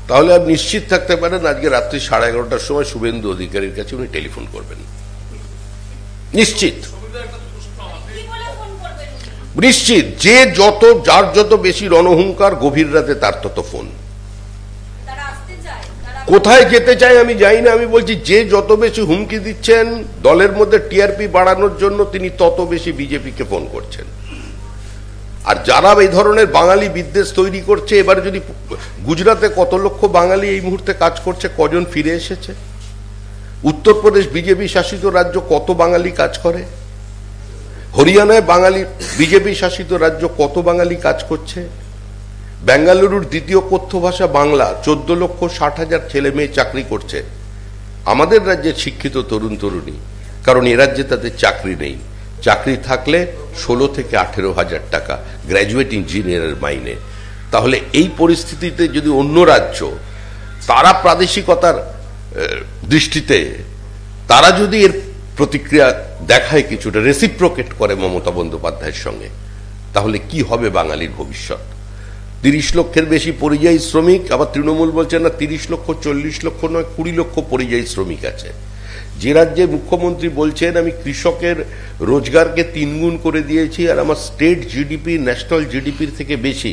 তাহলে আপনি নিশ্চিত থাকতে পারেন আজকে রাত্রি 11:30টার সময় শুভেন্দু অধিকারীর কাছে উনি টেলিফোন করবেন, নিশ্চিত নিশ্চিত। যার যত বেশি রণহুঙ্কার, গভীর রাতে তার তত ফোন। কোথায় যেতে চায় আমি জানি না, আমি বলছি যে যত বেশি হুমকি দিচ্ছেন দলের মধ্যে টিআরপি বাড়ানোর জন্য, তিনি তত বেশি বিজেপিকে ফোন করছেন। আর যারা এই ধরনের বাঙালি বিদ্বেষ তৈরি করছে, এবার যদি গুজরাটে কত লক্ষ বাঙালি এই মুহূর্তে কাজ করছে, কজন ফিরে এসেছে? উত্তরপ্রদেশ বিজেপি শাসিত রাজ্য, কত বাঙালি কাজ করে? হরিয়ানায় বিজেপি শাসিত রাজ্য, কত বাঙালি কাজ করছে? বেঙ্গালুরুর দ্বিতীয় কথ্য ভাষা বাংলা, 14,60,000 ছেলে মেয়ে চাকরি করছে। আমাদের রাজ্যের শিক্ষিত তরুণ তরুণী, কারণ এ রাজ্যে তাদের চাকরি নেই। চাকরি থাকলে 16 থেকে 18,000 টাকা গ্র্যাজুয়েট ইঞ্জিনিয়ারের মাইনে। তাহলে এই পরিস্থিতিতে যদি অন্য রাজ্য, তারা প্রাদেশিকতার দৃষ্টিতে তারা যদি এর প্রতিক্রিয়া দেখায়, কিছুটা রেসিপ্রোকেট করে মমতা বন্দ্যোপাধ্যায়ের সঙ্গে, তাহলে কি হবে বাঙালির ভবিষ্যৎ? 30 লক্ষের বেশি পরিযায়ী শ্রমিক, আবার তৃণমূল বলছে না 30 লক্ষ, 40 লক্ষ নয়, 20 লক্ষ পরিযায়ী শ্রমিক আছে। যে রাজ্যে মুখ্যমন্ত্রী বলছেন আমি কৃষকের রোজগারকে 3 গুণ করে দিয়েছি আর আমার স্টেট জিডিপি ন্যাশনাল জিডিপির থেকে বেশি,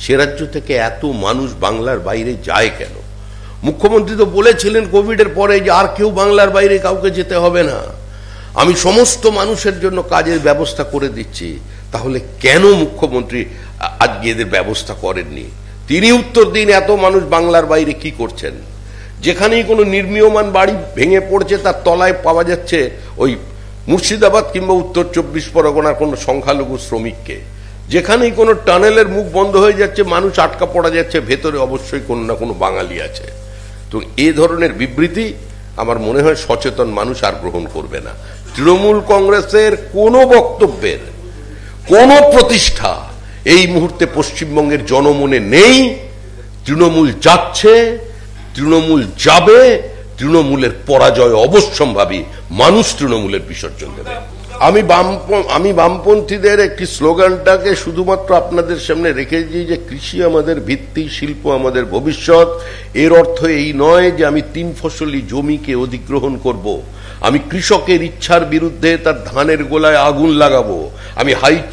সে রাজ্য থেকে এত মানুষ বাংলার বাইরে যায় কেন? মুখ্যমন্ত্রী তো বলেছিলেন কোভিডের পরে যে আর কেউ বাংলার বাইরে কাউকে যেতে হবে না, আমি সমস্ত মানুষের জন্য কাজের ব্যবস্থা করে দিচ্ছি। তাহলে কেন মুখ্যমন্ত্রী আজকে এদের ব্যবস্থা করেননি? তিনি উত্তর দিন, এত মানুষ বাংলার বাইরে কি করছেন? যেখানেই কোনো নির্মীয়মান বাড়ি ভেঙে পড়ছে, তার তলায় পাওয়া যাচ্ছে ওই মুর্শিদাবাদ কিংবা উত্তর 24 পরগনার কোনো সংখ্যালঘু শ্রমিককে। যেখানেই কোনো টানেলের মুখ বন্ধ হয়ে যাচ্ছে, মানুষ আটকা পড়া যাচ্ছে, ভেতরে অবশ্যই কোনো না কোনো বাঙালি আছে। তো এই ধরনের বিবৃতি আমার মনে হয় সচেতন মানুষ আর গ্রহণ করবে না। তৃণমূল কংগ্রেসের কোনো বক্তব্যের কোনো প্রতিষ্ঠা এই মুহূর্তে পশ্চিমবঙ্গের জনমনে নেই। তৃণমূল যাচ্ছে, তৃণমূল যাবে, তৃণমূলের পরাজয় অবশ্যম্ভাবী, মানুষ তৃণমূলের বিসর্জন দেবে। আমি বামপন্থীদের একটি স্লোগানটাকে শুধুমাত্র আপনাদের সামনে রেখেছি যে কৃষি আমাদের ভিত্তি, শিল্প আমাদের ভবিষ্যৎ। এর অর্থ এই নয় যে আমি 3 ফসলি জমিকে অধিগ্রহণ করব, আমি কৃষকের ইচ্ছার বিরুদ্ধে তার ধানের গোলায় আগুন লাগাবো, আমি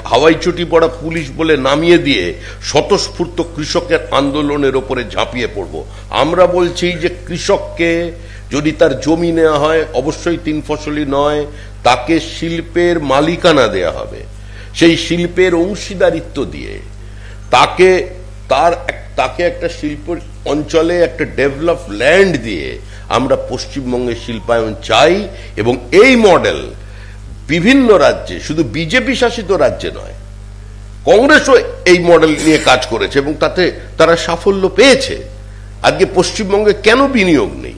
হাওয়াই চটি পড়া পুলিশ বলে নামিয়ে দিয়ে স্বতঃস্ফূর্ত কৃষকের আন্দোলনের ওপরে ঝাঁপিয়ে পড়ব। আমরা বলছি যে কৃষককে যদি তার জমি নেওয়া হয়, অবশ্যই 3 ফসলি নয়, তাকে শিল্পের মালিকানা দেয়া হবে, সেই শিল্পের অংশীদারিত্ব দিয়ে তাকে একটা শিল্প অঞ্চলে একটা ডেভেলপ ল্যান্ড দিয়ে আমরা পশ্চিমবঙ্গের শিল্পায়ন চাই। এবং এই মডেল বিভিন্ন রাজ্যে, শুধু বিজেপি শাসিত রাজ্যে নয়, কংগ্রেসও এই মডেল নিয়ে কাজ করেছে এবং তাতে তারা সাফল্য পেয়েছে। আজকে পশ্চিমবঙ্গে কেন বিনিয়োগ নেই?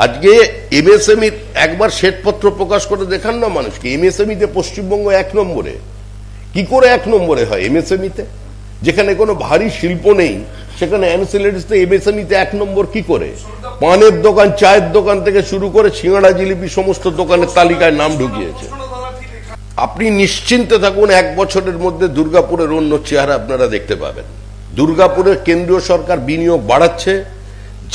আজকে এমএসএমই একবার শ্বেতপত্র প্রকাশ করে দেখান না মানুষকে, এমএসএমইতে পশ্চিমবঙ্গ 1 নম্বরে। কি করে 1 নম্বরে হয় এমএসএমইতে? যেখানে কোনো ভারী শিল্প নেই, সেখানে অ্যানসিলারিজতে এমএসএমইতে 1 নম্বর কি করে? পানের দোকান, চায়ের দোকান থেকে শুরু করে সিঙ্গাড়া জিলিপি সমস্ত দোকানের তালিকায় নাম ঢুকিয়েছে। আপনি নিশ্চিন্তে থাকুন, 1 বছরের মধ্যে দুর্গাপুরের অন্য চেহারা আপনারা দেখতে পাবেন। দুর্গাপুরের কেন্দ্রীয় সরকার বিনিয়োগ বাড়াচ্ছে,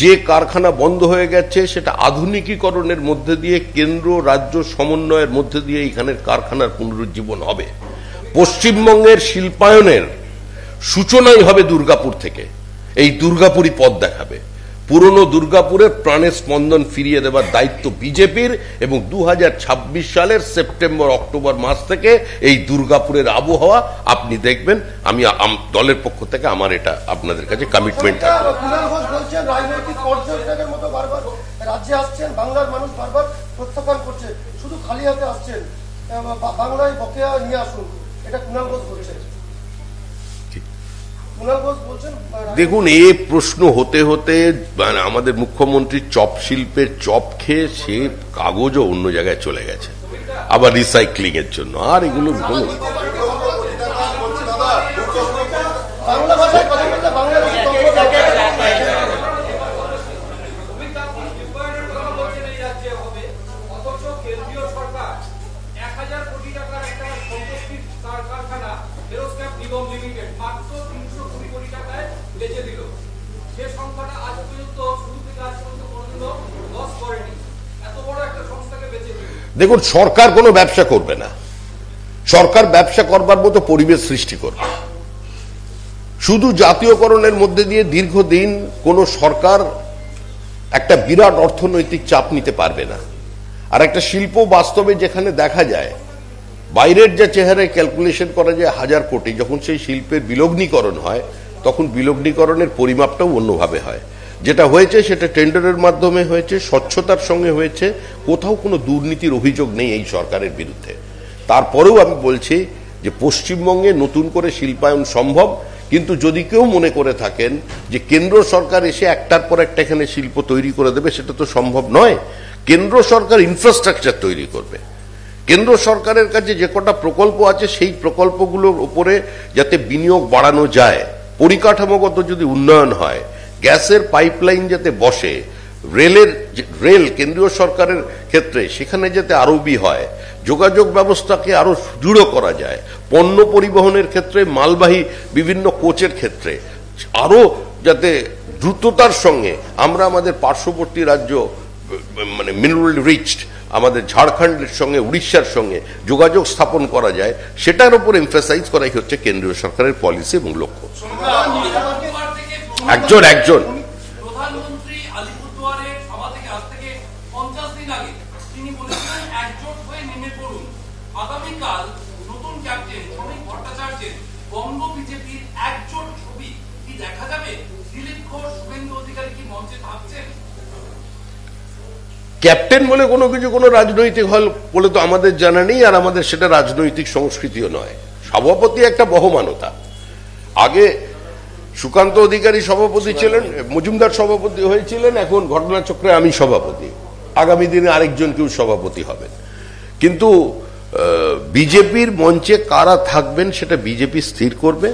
যে কারখানা বন্ধ হয়ে গেছে সেটা আধুনিকীকরণের মধ্যে দিয়ে, কেন্দ্র রাজ্য সমন্বয়ের মধ্যে দিয়ে এখানের কারখানার পুনরুজ্জীবন হবে। পশ্চিমবঙ্গের শিল্পায়নের সূচনাই হবে দুর্গাপুর থেকে। এই দুর্গাপুরই পথ দেখাবে। পুরনো দুর্গাপুরের প্রাণের স্পন্দন ফিরিয়ে দেওয়ার দায়িত্ব বিজেপির, এবং 2026 সালের সেপ্টেম্বর অক্টোবর মাস থেকে এই দুর্গাপুরের আবহাওয়া আপনি দেখবেন। আমি দলের পক্ষ থেকে আমার এটা আপনাদের কাছে কমিটমেন্ট থাকবে। রাজনৈতিক পর্যটকের মতো বারবার রাজ্যে আসছেন, বাংলার মানুষ বারবার প্রত্যাখ্যান করছে, শুধু খালি হাতে আসছেন, বাংলায় বকেয়া নিয়ে আসুন, এটা কুণাল ঘোষ বলছেন। দেখুন, এই প্রশ্ন হতে হতে আমাদের মুখ্যমন্ত্রী চপ শিল্পের চপ খেয়ে সে কাগজও অন্য জায়গায় চলে গেছে, আবার রিসাইক্লিং এর জন্য। আর এগুলো মাত্র 320 কোটি টাকায় বেচে দিল। দেখুন, সরকার কোনো ব্যবসা করবে না, সরকার ব্যবসা করবার মতো পরিবেশ সৃষ্টি করবে। শুধু জাতীয়করণের মধ্যে দিয়ে দীর্ঘদিন কোন সরকার একটা বিরাট অর্থনৈতিক চাপ নিতে পারবে না। আর একটা শিল্প বাস্তবে যেখানে দেখা যায় বাইরের যা চেহারায় ক্যালকুলেশন করা যায় 1000 কোটি, যখন সেই শিল্পের বিলগ্নীকরণ হয় তখন বিলগ্নীকরণের পরিমাপটাও অন্যভাবে হয়। যেটা হয়েছে সেটা টেন্ডারের মাধ্যমে হয়েছে, স্বচ্ছতার সঙ্গে হয়েছে, কোথাও কোনো দুর্নীতির অভিযোগ নেই এই সরকারের বিরুদ্ধে। তারপরেও আমি বলছি যে পশ্চিমবঙ্গে নতুন করে শিল্পায়ন সম্ভব, কিন্তু যদি কেউ মনে করে থাকেন যে কেন্দ্র সরকার এসে একটার পর একটা এখানে শিল্প তৈরি করে দেবে, সেটা তো সম্ভব নয়। কেন্দ্র সরকার ইনফ্রাস্ট্রাকচার তৈরি করবে। কেন্দ্র সরকারের কাছে যে কটা প্রকল্প আছে সেই প্রকল্পগুলোর উপরে যাতে বিনিয়োগ বাড়ানো যায়, পরিকাঠামোগত যদি উন্নয়ন হয়, গ্যাসের পাইপলাইন যাতে বসে, রেল কেন্দ্রীয় সরকারের ক্ষেত্রে সেখানে যাতে আরোপি হয়, যোগাযোগ ব্যবস্থাকে আরো সুদৃঢ় করা যায়, পণ্য পরিবহনের ক্ষেত্রে মালবাহী বিভিন্ন কোচের ক্ষেত্রে আরো যাতে দ্রুততার সঙ্গে আমরা আমাদের পার্শ্ববর্তী রাজ্য মানে মিনারেল রিচড আমাদের ঝাড়খণ্ডের সঙ্গে উড়িষ্যার সঙ্গে যোগাযোগ স্থাপন করা যায়, সেটার উপর এমফাসাইজ করাই হচ্ছে কেন্দ্রীয় সরকারের পলিসি এবং লক্ষ্য। একজন প্রধানমন্ত্রী আলিপুরদুয়ারের সভা থেকে আজ থেকে 50 দিন আগে তিনি বলেছিলেন একজোট হয়ে নেমে পড়ুন। আগামীকাল নতুন ক্যাপ্টেন শ্রমিক ভট্টাচার্যের বঙ্গ বিজেপির একজোট ছবি কি দেখা যাবে? দিলীপ ঘোষ, শুভেন্দু অধিকারী কি মঞ্চে থাকছেন? ক্যাপ্টেন বলে কোনো কিছু কোনো রাজনৈতিক হল বলে তো আমাদের জানা নেই, আর আমাদের সেটা রাজনৈতিক সংস্কৃতিও নয়। সভাপতি একটা বহমানতা। আগে সুকান্ত অধিকারী সভাপতি ছিলেন, মজুমদার সভাপতি হয়েছিলেন, এখন ঘটনাচক্রে আমি সভাপতি, আগামী দিনে আরেকজন কেউ সভাপতি হবেন। কিন্তু বিজেপির মঞ্চে কারা থাকবেন সেটা বিজেপি স্থির করবে,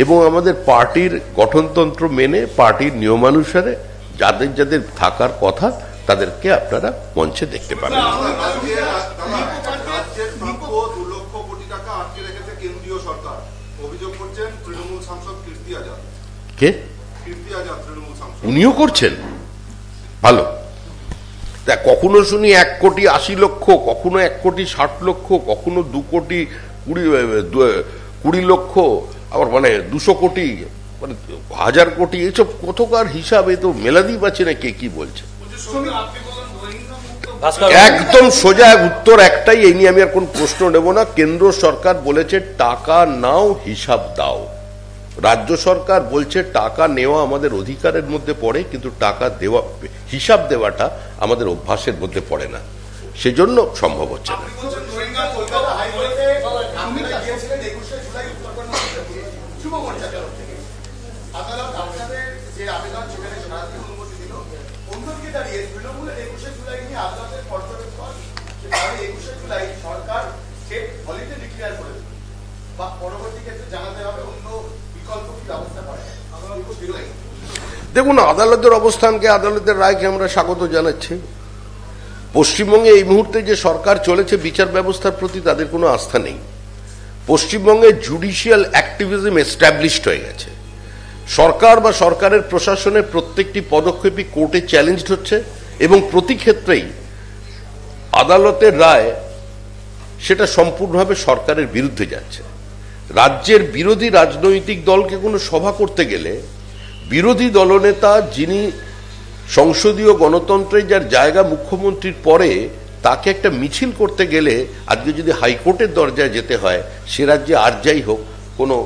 এবং আমাদের পার্টির গঠনতন্ত্র মেনে পার্টির নিয়মানুসারে যাদের যাদের থাকার কথা তাদেরকে আপনারা মঞ্চে দেখতে পাবেন। কে? উনিও করছেন? ভালো। তা কখনো শুনি 1,80,00,000, কখনো 1,60,00,000, কখনো 2,20,00,000, আবার মানে 200 কোটি, মানে 1000 কোটি, এইসব কতকার হিসাব এ তো মেলাতেই পাচ্ছে না কে কি বলছে। একদম সোজা উত্তর একটাই, এই নিয়ে আমি আর কোন প্রশ্ন নেব না। কেন্দ্র সরকার বলেছে টাকা নাও, হিসাব দাও। রাজ্য সরকার বলছে টাকা নেওয়া আমাদের অধিকারের মধ্যে পড়ে, কিন্তু টাকা দেওয়া, হিসাব দেওয়াটা আমাদের অভ্যাসের মধ্যে পড়ে না, সেজন্য সম্ভব হচ্ছে না। দেখুন, আদালতের অবস্থানকে, আদালতের রায়কে আমরা স্বাগত জানাচ্ছি। পশ্চিমবঙ্গে এই মুহূর্তে যে সরকার চলেছে, বিচার ব্যবস্থার প্রতি তাদের কোনো আস্থা নেই। পশ্চিমবঙ্গে জুডিশিয়াল অ্যাক্টিভিজম এস্টাবলিশড হয়ে গেছে। সরকার বা সরকারের প্রশাসনের প্রত্যেকটি পদক্ষেপই কোর্টে চ্যালেঞ্জড হচ্ছে, এবং প্রতি ক্ষেত্রেই আদালতের রায় সেটা সম্পূর্ণভাবে সরকারের বিরুদ্ধে যাচ্ছে। রাজ্যের বিরোধী রাজনৈতিক দলকে কোনো সভা করতে গেলে বিরোধী দলনেতা, যিনি সংসদীয় গণতন্ত্রে যার জায়গা মুখ্যমন্ত্রীর পরে, তাকে একটা মিছিল করতে গেলে আজকে যদি হাইকোর্টের দরজায় যেতে হয়, সে রাজ্যে আর যাই হোক কোনো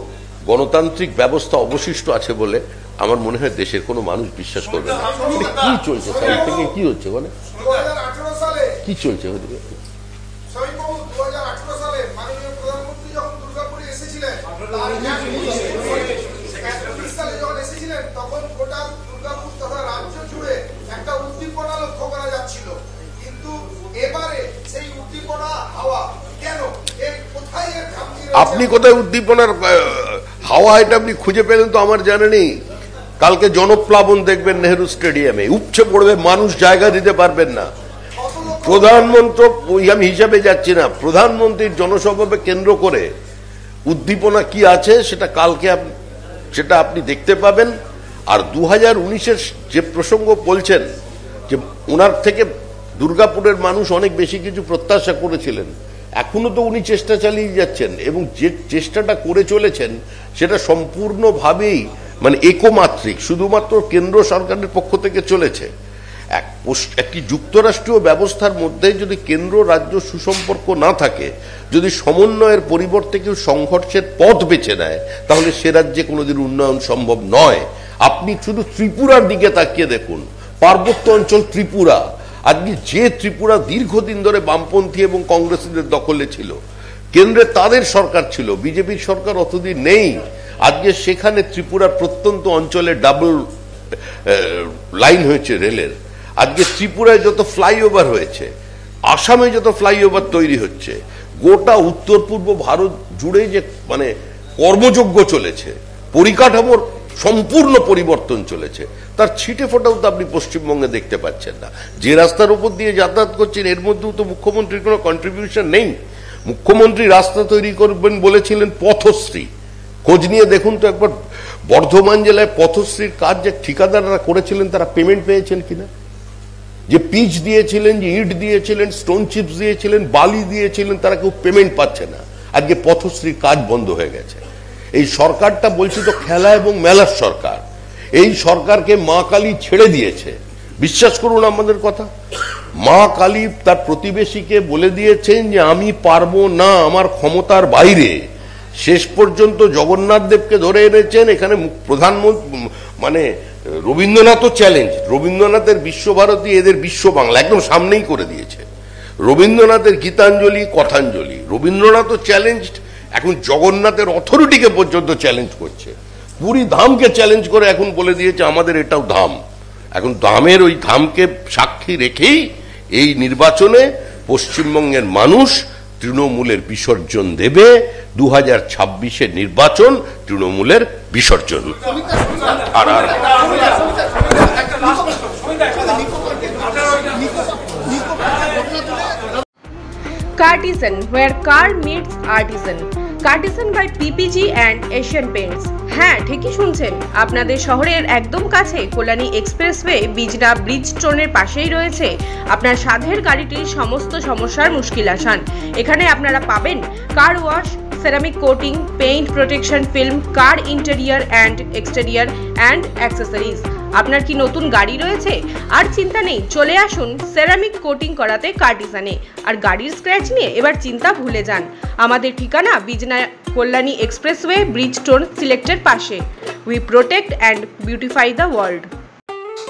গণতান্ত্রিক ব্যবস্থা অবশিষ্ট আছে বলে আমার মনে হয় দেশের কোনো মানুষ বিশ্বাস করবে না। কি চলছে সাইড থেকে, কি হচ্ছে বলে, কি চলছে ওদিকে? আপনি কোথায় উদ্দীপনার হাওয়া, এটা আপনি খুঁজে পেলেন তো আমার জানা নেই। কালকে জনপ্লাবন দেখবেন নেহেরু স্টেডিয়ামে, উপচে পড়বে মানুষ, জায়গা দিতে পারবেন না। প্রধানমন্ত্রী, আমি হিসাবে যাচ্ছি না, প্রধানমন্ত্রীর জনসভাকে কেন্দ্র করে উদ্দীপনা কি আছে সেটা কালকে সেটা আপনি দেখতে পাবেন। আর 2019-এর যে প্রসঙ্গ বলছেন যে ওনার থেকে দুর্গাপুরের মানুষ অনেক বেশি কিছু প্রত্যাশা করেছিলেন। এখনো তো উনি চেষ্টা চালিয়ে যাচ্ছেন এবং যে চেষ্টাটা করে চলেছেন সেটা সম্পূর্ণভাবেই মানে একমাত্রিক, শুধুমাত্র কেন্দ্র সরকারের পক্ষ থেকে চলেছে। একটি যুক্তরাষ্ট্রীয় ব্যবস্থার মধ্যে যদি কেন্দ্র রাজ্য সুসম্পর্ক না থাকে, যদি সমন্বয়ের পরিবর্তে কেউ সংঘর্ষের পথ বেছে নেয়, তাহলে সে রাজ্যে কোনোদিন উন্নয়ন সম্ভব নয়। আপনি শুধু ত্রিপুরার দিকে তাকিয়ে দেখুন, পার্বত্য অঞ্চল ত্রিপুরা, আজকে যে ত্রিপুরা দীর্ঘদিন ধরে বামপন্থী এবং কংগ্রেসীদের দখলে ছিল, কেন্দ্রে তাদের সরকার ছিল, বিজেপির সরকার অতদিন নেই। আজকে সেখানে ত্রিপুরার প্রত্যন্ত অঞ্চলে ডাবল লাইন হয়েছে রেলের। আজকে ত্রিপুরায় যত ফ্লাইওভার হয়েছে, আসামে যত ফ্লাইওভার তৈরি হচ্ছে, গোটা উত্তর পূর্ব ভারত জুড়ে যে মানে কর্মযোগ্য চলেছে, পরিকাঠামোর সম্পূর্ণ পরিবর্তন চলেছে, তার ছিটে ফোটাও তো আপনি পশ্চিমবঙ্গে দেখতে পাচ্ছেন না। যে রাস্তার উপর দিয়ে যাতায়াত করছেন এর মধ্যেও তো মুখ্যমন্ত্রীর কোনো কন্ট্রিবিউশন নেই। মুখ্যমন্ত্রী রাস্তা তৈরি করবেন বলেছিলেন পথশ্রী, খোঁজ নিয়ে দেখুন তো একবার বর্ধমান জেলায় পথশ্রীর কাজ যে ঠিকাদাররা করেছিলেন তারা পেমেন্ট পেয়েছেন কিনা? যে পিচ দিয়েছিলেন, যে ইট দিয়েছিলেন, স্টোন চিপস দিয়েছিলেন, বালি দিয়েছিলেন, তারা কেউ পেমেন্ট পাচ্ছে না। আজকে পথশ্রীর কাজ বন্ধ হয়ে গেছে। এই সরকারটা বলছি তো খেলা এবং মেলার সরকার। এই সরকারকে মা কালী ছেড়ে দিয়েছে। বিশ্বাস করুন আমাদের কথা, মা কালী তার প্রতিবেশীকে বলে দিয়েছেন যে আমি পারবো না, আমার ক্ষমতার বাইরে। শেষ পর্যন্ত জগন্নাথ দেবকে ধরে এনেছেন এখানে প্রধানমন্ত্রী, মানে রবীন্দ্রনাথও চ্যালেঞ্জ। রবীন্দ্রনাথের বিশ্বভারতী এদের বিশ্ব বাংলা একদম সামনেই করে দিয়েছে। রবীন্দ্রনাথের গীতাঞ্জলি, কথাঞ্জলি, রবীন্দ্রনাথও চ্যালেঞ্জড, এখন জগন্নাথের অথরিটিকে পর্যন্ত চ্যালেঞ্জ করছে। পুরী ধামকে চ্যালেঞ্জ করে এখন বলে দিয়েছে আমাদের এটাও ধাম। এখন ধামের ওই ধামকে সাক্ষী রেখেই এই নির্বাচনে পশ্চিমবঙ্গের মানুষ তৃণমূলের বিসর্জন দেবে। 2026-এর নির্বাচন তৃণমূলের বিসর্জন। আর Cartisan, where car meets artisan. Cartisan by PPG and Asian Paints. হ্যাঁ, ঠিকই শুনছেন, আপনাদের শহরের একদম কাছে কল্যাণী এক্সপ্রেসওয়ে বিজনা ব্রিজস্টোনের পাশেই রয়েছে আপনার সাধের গাড়িটির সমস্ত সমস্যার মুশকিল আসান। এখানে আপনারা পাবেন car wash, ceramic coating, paint protection film, car interior and exterior and accessories. আপনার কি নতুন গাড়ি রয়েছে? আর চিন্তা নেই, চলে আসুন সেরামিক কোটিং করাতে কার্টিসানে। আর গাড়ির স্ক্র্যাচ নিয়ে এবার চিন্তা ভুলে যান। আমাদের ঠিকানা বিজনা কল্যাণী এক্সপ্রেসওয়ে ব্রিজস্টোন সিলেক্টের পাশে। We protect and beautify the world.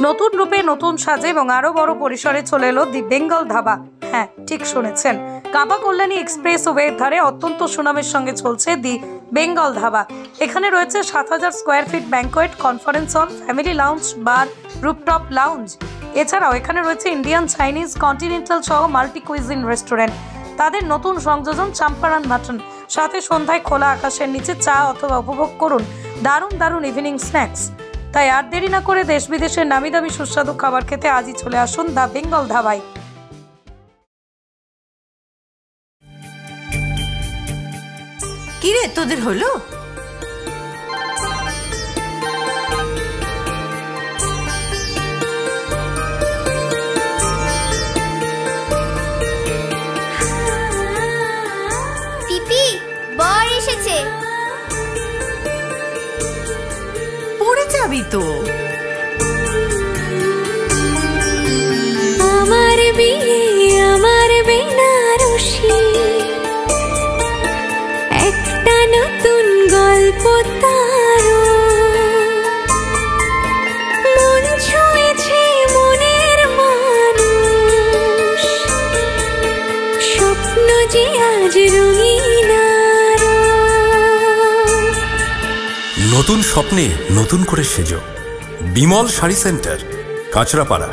নতুন রূপে, নতুন সাজে এবং আরো বড় পরিসরে চলে এলো দি বেঙ্গল ধাবা। হ্যাঁ, ঠিক শুনেছেন, কাবা কল্যাণী এক্সপ্রেসওয়ের ধারে অত্যন্ত সুনামের সঙ্গে চলছে দি বেঙ্গল ধাবা। এখানে রয়েছে 7000 square feet banquet, conference hall, family lounge, bar, rooftop lounge. এছাড়াও এখানে রয়েছে ইন্ডিয়ান, চাইনিজ, কন্টিনেন্টাল সহ মাল্টি কুইজিন রেস্টুরেন্ট। তাদের নতুন সংযোজন চাম্পারান মাটন, সাথে সন্ধ্যায় খোলা আকাশের নিচে চা অথবা উপভোগ করুন দারুণ দারুণ ইভিনিং স্ন্যাক্স। তাই আর দেরি না করে দেশ বিদেশের নামি দামি সুস্বাদু খাবার খেতে আজই চলে আসুন দ্য বেঙ্গল ধাবায়। কি রে, তোদের হলো? পিপি, বর এসেছে। পড়ে যাবি তো। আমার বিয়ে, আমার বেনারসি, একটা নতুন গল্প তার, মন ছুঁয়েছে মনের মানুষ, স্বপ্ন যে আজ রঙিন। নতুন স্বপ্নে নতুন করে সেজো। বিমল শাড়ি সেন্টার, কাঁচরাপাড়া।